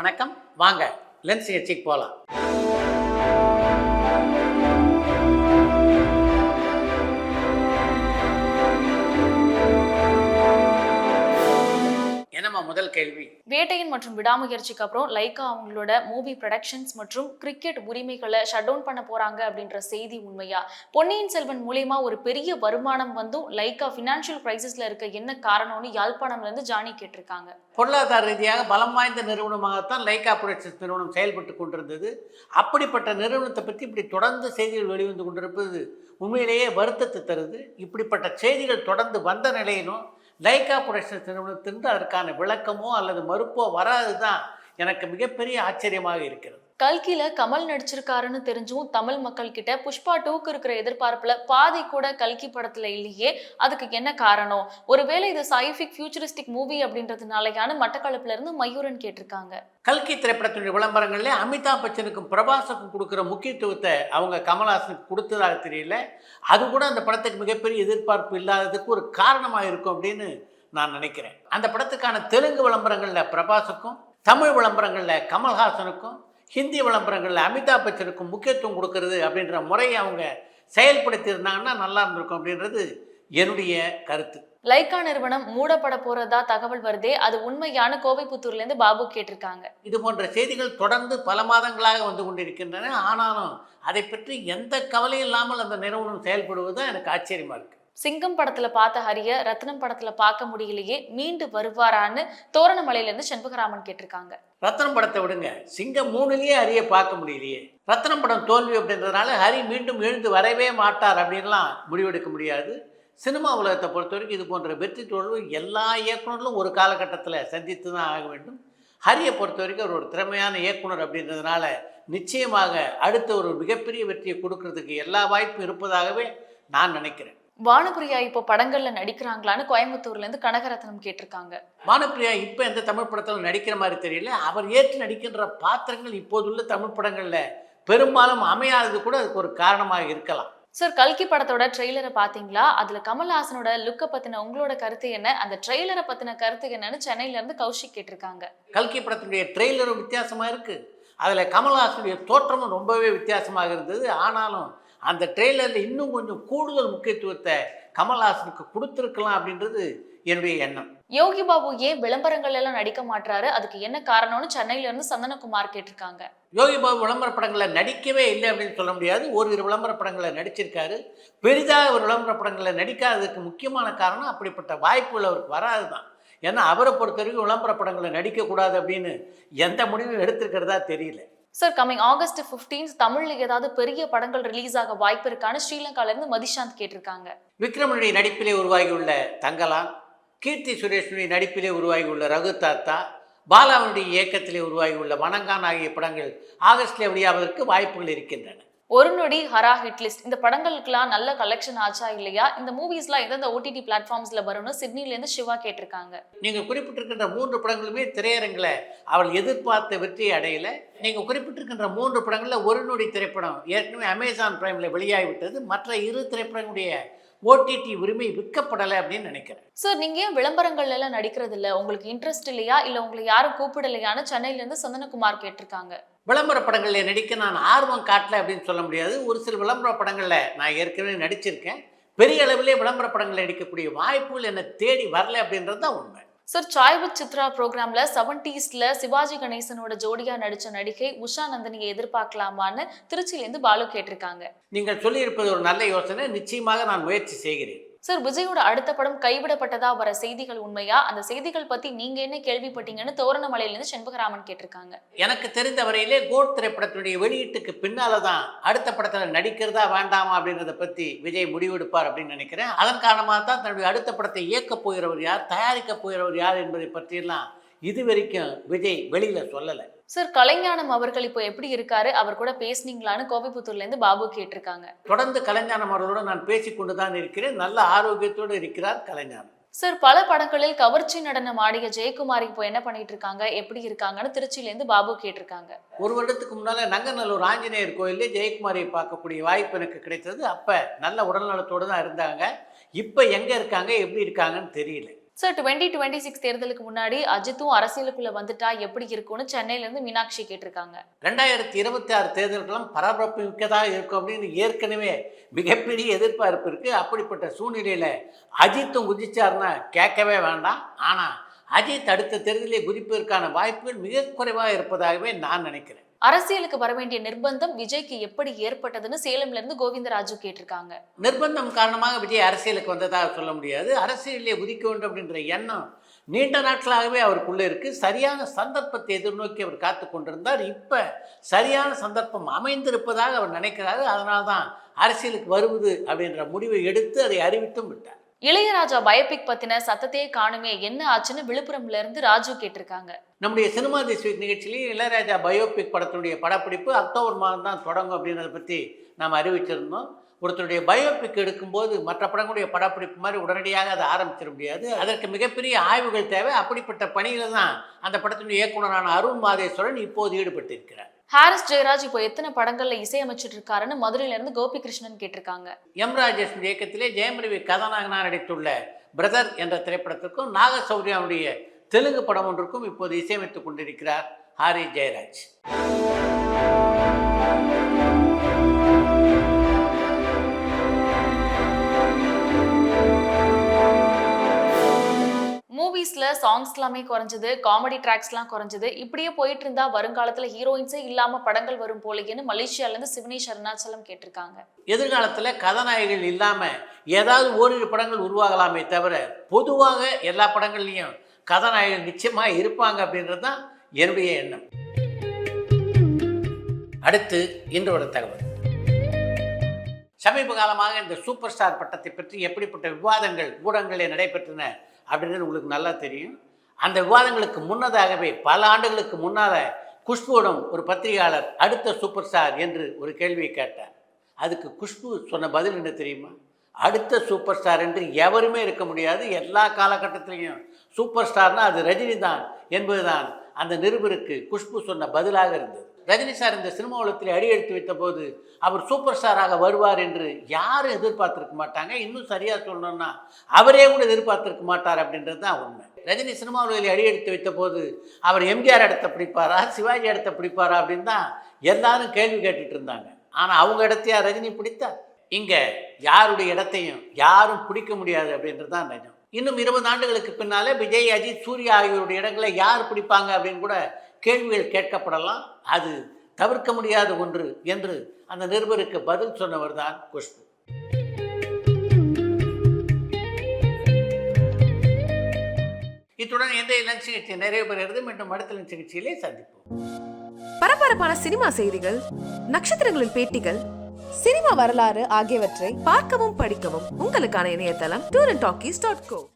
வணக்கம். வாங்க லென்ஸ் நிகழ்ச்சிக்கு போகலாம். என்னம்மா முதல் கேள்வி? வேட்டையன் மற்றும் விடாமுயற்சிக்கு அப்புறம் லைக்கா அவங்களோட மூவி ப்ரொடக்ஷன்ஸ் மற்றும் கிரிக்கெட் உரிமைகளை ஷட் டவுன் பண்ண போறாங்க அப்படின்ற செய்தி உண்மையா? பொன்னியின் செல்வன் மூலமா ஒரு பெரிய வருமானம் வந்தும் லைக்கா ஃபினான்ஷியல் கிரைசிஸ்ல இருக்க என்ன காரணம்னு யாழ்ப்பாணம்ல இருந்து ஜானி கேட்டிருக்காங்க. பொருளாதார ரீதியாக பலம் வாய்ந்த நிறுவனமாகத்தான் லைக்கா புரொடக்ஷன்ஸ் நிறுவனம் செயல்பட்டு கொண்டிருந்தது. அப்படிப்பட்ட நிறுவனத்தை பற்றி இப்படி தொடர்ந்து செய்திகள் வெளிவந்து கொண்டிருப்பது உண்மையிலேயே வருத்தத்தை தருது. இப்படிப்பட்ட செய்திகள் தொடர்ந்து வந்த நிலையிலும் லைக்கா புரொடக்ஷன்ஸ் நிறுவனத்திலிருந்து அதற்கான விளக்கமோ அல்லது மறுப்போ வராது தான் எனக்கு மிகப்பெரிய ஆச்சரியமாக இருக்கிறது. கல்கில கமல் நடிச்சிருக்காருன்னு தெரிஞ்சும் தமிழ் மக்கள் கிட்ட புஷ்பா 2க்கு இருக்கிற எதிர்பார்ப்புல பாதி கூட கல்கி படத்துல இல்லையே, அதுக்கு என்ன காரணம்? ஒருவேளை இது சயின்டிஃபிக் ஃபியூச்சரிஸ்டிக் மூவி அப்படின்றதுனாலயான மட்டக்களப்புல இருந்து மயூரன் கேட்டிருக்காங்க. கல்கி திரைப்படத்தினுடைய விளம்பரங்கள்ல அமிதாப் பச்சனுக்கும் பிரபாஸுக்கும் கொடுக்குற முக்கியத்துவத்தை அவங்க கமல்ஹாசனுக்கு கொடுத்ததாக தெரியல. அது கூட அந்த படத்துக்கு மிகப்பெரிய எதிர்பார்ப்பு இல்லாததுக்கு ஒரு காரணமாக இருக்கும் அப்படின்னு நான் நினைக்கிறேன். அந்த படத்துக்கான தெலுங்கு விளம்பரங்களில் பிரபாஸுக்கும், தமிழ் விளம்பரங்களில் கமல்ஹாசனுக்கும், ஹிந்தி விளம்பரங்களில் அமிதாப் பச்சனுக்கும் முக்கியத்துவம் கொடுக்கறது அப்படின்ற முறையை அவங்க செயல்படுத்தி இருந்தாங்கன்னா நல்லா இருந்திருக்கும் அப்படின்றது என்னுடைய கருத்து. லைக்கா நிறுவனம் மூடப்பட போறதா தகவல் வருதே, அது உண்மையான? கோவைப்புத்தூர்ல இருந்து பாபு கேட்டிருக்காங்க. இது போன்ற செய்திகள் தொடர்ந்து பல மாதங்களாக வந்து கொண்டிருக்கின்றன. ஆனாலும் அதை பற்றி எந்த கவலையும் இல்லாமல் அந்த நிறுவனம் செயல்படுவது எனக்கு ஆச்சரியமா இருக்கு. சிங்கம் படத்துல பார்த்த ஹரிய ரத்னம் படத்துல பார்க்க முடியலையே, மீண்டு வருவாரான்னு தோரணமலையில இருந்து செண்பகராமன் கேட்டிருக்காங்க. ரத்னம் படத்தை விடுங்க, சிங்கம் 3லயே ஹரியை பார்க்க முடியலையே. ரத்னம் படம் தோல்வி அப்படின்றதுனால ஹரி மீண்டும் எழுந்து வரவே மாட்டார் அப்படின்லாம் முடிவெடுக்க முடியாது. சினிமா உலகத்தை பொறுத்த வரைக்கும் இது போன்ற வெற்றி தோல்வி எல்லா இயக்குனர்களும் ஒரு காலகட்டத்தில் சந்தித்து தான் ஆக வேண்டும். ஹரியை பொறுத்த வரைக்கும் அவர் ஒரு திறமையான இயக்குனர் அப்படின்றதுனால நிச்சயமாக அடுத்த ஒரு மிகப்பெரிய வெற்றியை கொடுக்கறதுக்கு எல்லா வாய்ப்பும் இருப்பதாகவே நான் நினைக்கிறேன். பானுபிரியா இப்போ படங்கள்ல நடிக்கிறாங்களான்னு கோயம்புத்தூர்ல இருந்து கனகரத்னம் கேட்டிருக்காங்க. பானுபிரியா இப்போ எந்த தமிழ் படத்தில் நடிக்கிற மாதிரி தெரியல. அவர் ஏற்று நடிக்கின்ற பாத்திரங்கள் இப்போதுள்ள தமிழ் படங்களில் பெரும்பாலும் அமையாதது கூட அதுக்கு ஒரு காரணமாக இருக்கலாம். சார், கல்கி படத்தோட ட்ரெய்லரை பாத்தீங்களா? அதுல கமல்ஹாசனோட லுக்கை பத்தின உங்களோட கருத்து என்ன? அந்த ட்ரெய்லரை பத்தின கருத்து என்னன்னு சென்னையில இருந்து கௌஷிக் கேட்டிருக்காங்க. கல்கி படத்தினுடைய ட்ரெய்லரும் வித்தியாசமா இருக்கு. அதுல கமல்ஹாசனுடைய தோற்றமும் ரொம்பவே வித்தியாசமாக இருந்தது. ஆனாலும் அந்த ட்ரெய்லர்ல இன்னும் கொஞ்சம் கூடுதல் முக்கியத்துவத்தை கமல்ஹாசனுக்கு கொடுத்துருக்கலாம் அப்படின்றது என்னுடைய எண்ணம். யோகி பாபு ஏன் விளம்பரங்கள் எல்லாம் நடிக்க மாட்டாரு, அதுக்கு என்ன காரணம்னு சென்னையில இருந்து சந்தனகுமார் கேட்டிருக்காங்க. யோகி பாபு விளம்பர படங்களில் நடிக்கவே இல்லை அப்படின்னு சொல்ல முடியாது. ஓரிரு விளம்பர படங்களில் நடிச்சிருக்காரு. பெரிதாக ஒரு விளம்பர படங்களில் நடிக்காததுக்கு முக்கியமான காரணம் அப்படிப்பட்ட வாய்ப்புகள் அவருக்கு வராது தான். ஏன்னா அவரை பொறுத்த வரைக்கும் விளம்பர படங்களில் நடிக்கக்கூடாது அப்படின்னு எந்த முடிவும் எடுத்திருக்கிறதா தெரியல. சார், கமிங் ஆகஸ்ட் 15 தமிழ்ல ஏதாவது பெரிய படங்கள் ரிலீஸ் ஆக வாய்ப்பு இருக்கான்னு ஸ்ரீலங்கால இருந்து மதிஷாந்த் கேட்டிருக்காங்க. விக்ரமனுடைய நடிப்பிலே உருவாகியுள்ள தங்கலான், கீர்த்தி சுரேஷனுடைய நடிப்பிலே உருவாகியுள்ள ரகு தாத்தா, பாலாவுடைய இயக்கத்திலே உருவாகியுள்ள வணங்கான் ஆகிய படங்கள் ஆகஸ்ட்ல வெளியாவதற்கு வாய்ப்புகள் இருக்கின்றன. ஒரு நொடி, ஹரா, ஹிட்லிஸ்ட் இந்த படங்களுக்குலாம் நல்ல கலெக்ஷன் ஆச்சா இல்லையா? இந்த மூவிஸ்லாம் எந்தெந்த OTT பிளாட்ஃபார்ம்ஸ்ல வரும்னு சிட்னில இருந்து சிவா கேட்டிருக்காங்க. நீங்க குறிப்பிட்டிருக்கின்ற 3 படங்களுமே திரையரங்கில் அவள் எதிர்பார்த்த வெற்றியை அடையல. நீங்க குறிப்பிட்டிருக்கின்ற 3 படங்கள்ல ஒரு நொடி திரைப்படம் ஏற்கனவே அமேசான் பிரைம்ல வெளியாகிவிட்டது. மற்ற 2 திரைப்படங்களுடைய OTT உரிமை விற்கப்படலை அப்படின்னு நினைக்கிறேன். சார், நீங்க ஏன் விளம்பரங்கள் எல்லாம் நடிக்கிறது இல்ல? உங்களுக்கு இன்ட்ரெஸ்ட் இல்லையா, இல்ல உங்களை யாரும் கூப்பிடலையான்னு சென்னையில இருந்து சந்தனகுமார் கேட்டிருக்காங்க. விளம்பர படங்களில் நடிக்க நான் ஆர்வம் காட்டல அப்படின்னு சொல்ல முடியாது. ஒரு சில விளம்பர படங்களில் நான் ஏற்கனவே நடிச்சிருக்கேன். பெரிய அளவிலே விளம்பர படங்களில் நடிக்கக்கூடிய வாய்ப்புகள் என்னை தேடி வரல அப்படின்றது தான் உண்மை. சார், சாய் வித் சித்ரா ப்ரோக்ராம்ல 70ஸ்ல சிவாஜி கணேசனோட ஜோடியா நடிச்ச நடிகை உஷா நந்தினியை எதிர்பார்க்கலாமான்னு திருச்சியிலேருந்து பாலு கேட்டிருக்காங்க. நீங்கள் சொல்லியிருப்பது ஒரு நல்ல யோசனை. நிச்சயமாக நான் முயற்சி செய்கிறேன். சார், விஜயோட அடுத்த படம் கைவிடப்பட்டதா வர செய்திகள் உண்மையா? அந்த செய்திகள் பத்தி நீங்க என்ன கேள்விப்பட்டீங்கன்னு தோரணமலையிலிருந்து செண்பகராமன் கேட்டிருக்காங்க. எனக்கு தெரிந்த வரையிலே கோட் திரைப்படத்துடைய வெளியீட்டுக்கு பின்னால தான் அடுத்த படத்தில் நடிக்கிறதா வேண்டாமா அப்படின்றத பற்றி விஜய் முடிவெடுப்பார் அப்படின்னு நினைக்கிறேன். அதன் காரணமாக தான் தன்னுடைய அடுத்த படத்தை இயக்கப் போகிறவர் யார், தயாரிக்கப் போகிறவர் யார் என்பதை பற்றியெல்லாம் இது வரைக்கும் விஜய் வெளியில சொல்லலை. சார், கலைஞானம் அவர்கள் இப்போ எப்படி இருக்காரு? அவர் கூட பேசுனீங்களான்னு கோவைப்புத்தூர்ல இருந்து பாபு கேட்டிருக்காங்க. தொடர்ந்து கலைஞானம் அவர்களோடு நான் பேசிக்கொண்டு தான் இருக்கிறேன். நல்ல ஆரோக்கியத்தோடு இருக்கிறார் கலைஞானம். சார், பல படங்களில் கவர்ச்சி நடனம் ஆடிய ஜெயக்குமாரி இப்போ என்ன பண்ணிட்டு இருக்காங்க, எப்படி இருக்காங்கன்னு திருச்சியில இருந்து பாபு கேட்டிருக்காங்க. ஒரு வருடத்துக்கு முன்னால நங்கநல்லூர் ஆஞ்சநேயர் கோயிலே ஜெயக்குமாரியை பார்க்கக்கூடிய வாய்ப்பு எனக்கு கிடைத்தது. அப்ப நல்ல உடல்நலத்தோடு தான் இருந்தாங்க. இப்ப எங்க இருக்காங்க, எப்படி இருக்காங்கன்னு தெரியல. சார் 2026 தேர்தலுக்கு முன்னாடி அஜித்தும் அரசியலுக்குள்ள வந்துட்டா எப்படி இருக்கும்னு சென்னையில இருந்து மீனாட்சி கேட்டிருக்காங்க. 2026 தேர்தல்களும் பரபரப்பு மிக்கதாக இருக்கும் அப்படின்னு ஏற்கனவே மிகப்பெரிய எதிர்பார்ப்பு இருக்கு. அப்படிப்பட்ட சூழ்நிலையில அஜித்தும் குதிச்சாருன்னா கேட்கவே வேண்டாம். ஆனா அஜித் அடுத்த தேர்தலில் குதிப்பதற்கான வாய்ப்புகள் மிக குறைவாக இருப்பதாகவே நான் நினைக்கிறேன். அரசியலுக்கு வர வேண்டிய நிர்பந்தம் விஜய்க்கு எப்படி ஏற்பட்டதுன்னு சேலம்ல இருந்து கோவிந்தராஜு கேட்டிருக்காங்க. நிர்பந்தம் காரணமாக விஜய் அரசியலுக்கு வந்ததாக சொல்ல முடியாது. அரசியலிலே குதிக்க வேண்டும் அப்படின்ற எண்ணம் நீண்ட நாட்களாகவே அவருக்குள்ளே இருக்கு. சரியான சந்தர்ப்பத்தை எதிர்நோக்கி அவர் காத்து கொண்டிருந்தார். இப்ப சரியான சந்தர்ப்பம் அமைந்திருப்பதாக அவர் நினைக்கிறாரு. அதனால்தான் அரசியலுக்கு வருவது அப்படின்ற முடிவை எடுத்து அதை அறிவித்தும் விட்டார். இளையராஜா பயோபிக் பத்தின சத்தத்தையே காணுமே, என்ன ஆச்சுன்னு விழுப்புரம்ல இருந்து ராஜு கேட்டிருக்காங்க. நம்முடைய சினிமா திஸ் வீக் நிகழ்ச்சியிலேயே இளையராஜா பயோபிக் படத்துடைய படப்பிடிப்பு அக்டோபர் மாதம் தான் தொடங்கும் அப்படின்றத பற்றி நாம் அறிவிச்சிருந்தோம். ஒருத்தருடைய பயோபிக் எடுக்கும்போது மற்ற படங்களுடைய படப்பிடிப்பு மாதிரி உடனடியாக அதை ஆரம்பிச்சிட முடியாது. அதற்கு மிகப்பெரிய ஆய்வுகள் தேவை. அப்படிப்பட்ட பணிகள் தான் அந்த படத்தினுடைய இயக்குனரான அருண் மாதேஸ்வரன் இப்போது ஈடுபட்டு இருக்கிறார். ஹாரிஸ் ஜெயராஜ் இப்போ எத்தனை படங்கள்ல இசையமைச்சிட்டு இருக்காருன்னு மதுரையில இருந்து கோபி கிருஷ்ணன் கேட்டிருக்காங்க. எம் ராஜேஷ் இயக்கத்திலே ஜெயம் ரவி கதாநாயகனாக நடித்துள்ள பிரதர் என்ற திரைப்படத்திற்கும் நாகசௌரியாவுடைய தெலுங்கு படம் ஒன்றுக்கும் இப்போது இசையமைத்துக் கொண்டிருக்கிறார் ஹாரிஸ் ஜெயராஜ். மூவிஸ்ல சாங்ஸ் எல்லாமே குறைஞ்சது, காமெடி ட்ராக்ஸ்லாம் குறைஞ்சது. இப்படியே போயிட்டு இருந்தா வருங்காலத்துல ஹீரோயின்ஸே இல்லாம படங்கள் வரும் போலேன்னு மலேசியால இருந்து சிவனேஷ் அருணாச்சலம் கேட்டிருக்காங்க. எதிர்காலத்தில் கதாநாயகிகள் இல்லாமல் ஏதாவது ஓரிரு படங்கள் உருவாகலாமே தவிர பொதுவாக எல்லா படங்கள்லையும் கதாநாயகர்கள் நிச்சயமாக இருப்பாங்க அப்படின்றது தான் என்னுடைய எண்ணம். அடுத்து இன்றோட தகவல். சமீப காலமாக இந்த சூப்பர் ஸ்டார் பட்டத்தை பற்றி எப்படிப்பட்ட விவாதங்கள் ஊடகங்களில் நடைபெற்றன அப்படின்றது உங்களுக்கு நல்லா தெரியும். அந்த விவாதங்களுக்கு முன்னதாகவே பல ஆண்டுகளுக்கு முன்னால் குஷ்புவிடம் ஒரு பத்திரிகையாளர் அடுத்த சூப்பர் ஸ்டார் என்று ஒரு கேள்வியை கேட்டார். அதுக்கு குஷ்பு சொன்ன பதில் என்ன தெரியுமா? அடுத்த சூப்பர் ஸ்டார் என்று எவருமே இருக்க முடியாது. எல்லா காலகட்டத்திலையும் சூப்பர் ஸ்டார்னால் அது ரஜினி தான் என்பதுதான் அந்த நிருபருக்கு குஷ்பு சொன்ன பதிலாக இருந்தது. ரஜினி சார் இந்த சினிமா உலகத்தில் அடி எடுத்து வைத்த போது அவர் சூப்பர் ஸ்டாராக வருவார் என்று யாரும் எதிர்பார்த்திருக்க மாட்டாங்க. இன்னும் சரியாக சொல்லணும்னா அவரே கூட எதிர்பார்த்திருக்க மாட்டார் அப்படின்றது தான் உண்மை. ரஜினி சினிமா உலகில் அடி எடுத்து வைத்த போது அவர் எம்ஜிஆர் இடத்த பிடிப்பாரா, சிவாஜி இடத்த பிடிப்பாரா அப்படின்னு தான் எல்லாரும் கேள்வி கேட்டுட்டு இருந்தாங்க. ஆனால் அவங்க இடத்தையா ரஜினி பிடித்தார்? இங்கே யாருடைய இடத்தையும் யாரும் பிடிக்க முடியாது அப்படின்றது தான் நிஜம். இன்னும் 20 ஆண்டுகளுக்கு பின்னாலே விஜய், அஜித், சூர்யா ஆகியோருடைய இடங்களை யார் பிடிப்பாங்க அப்படின்னு கூட கேள்விகள் கேட்கப்படலாம். அது தவிர்க்க முடியாத ஒன்று என்று அந்த நிருபருக்கு பதில் சொன்னவர் தான் குஷ்பு. இத்துடன் இந்த லஞ்ச் நிகழ்ச்சி நிறைவு பெறுகிறது. மீண்டும் அடுத்த லஞ்ச் நிகழ்ச்சியிலே சந்திப்போம். பரபரப்பான சினிமா செய்திகள், நட்சத்திரங்களின் பேட்டிகள், சினிமா வரலாறு ஆகியவற்றை பார்க்கவும் படிக்கவும் உங்களுக்கான இணையதளம் tourandtalkies.co.